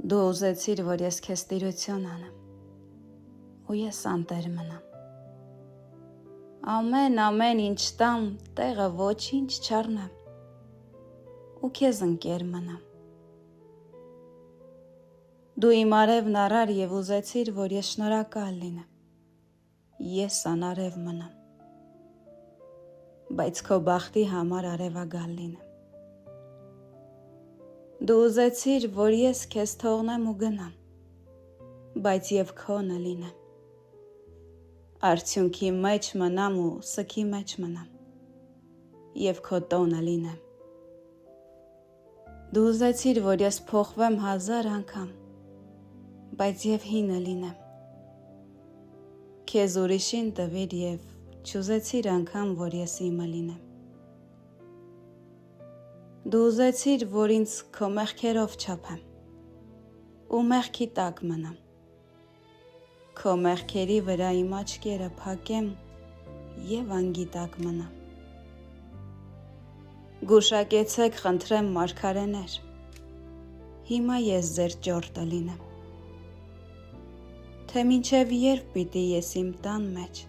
Դու ուզեցիր, որ ես քեզ տիրություն անեմ, ու ես անտեր մնամ։ Ամեն ինչ տամ, տեղը ոչինչ չառնեմ, ու քեզ ընկեր մնամ։ Դու իմ արևն առար և ուզեցիր, որ ես շնորհակալ լինեմ, ես անարև մնամ, բայց քո բախտի համար արևագալ լինեմ։ Դու ուզեցիր, որ ես քեզ թողնեմ ու գնամ, բայց և քոնը լինեմ, արդյունքի մեջ մնամ ու սքի մեջ մնամ, և քո տոնը լինեմ։ Դու ուզեցիր, որ ես փոխվեմ 1000 անգամ, բայց և հինը լինեմ, քեզ ուրիշին տվիր և չուզեցիր անգամ, որ ես իմը լինեմ։ Դու ուզեցիր, որ ինձ քո մեղքերով չափեմ, ու մեղքի տակ մնամ, քո մեղքերի վրա իմ աչքերը փակեմ և անգիտակ մնամ։ Գուշակեցեք, խնդրեմ մարգարեներ, հիմա ես ձեր ճորտը լինեմ, թե մինչև երբ պիտի ես իմ տան մեջ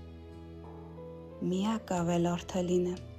միակ ավելորդը լինեմ։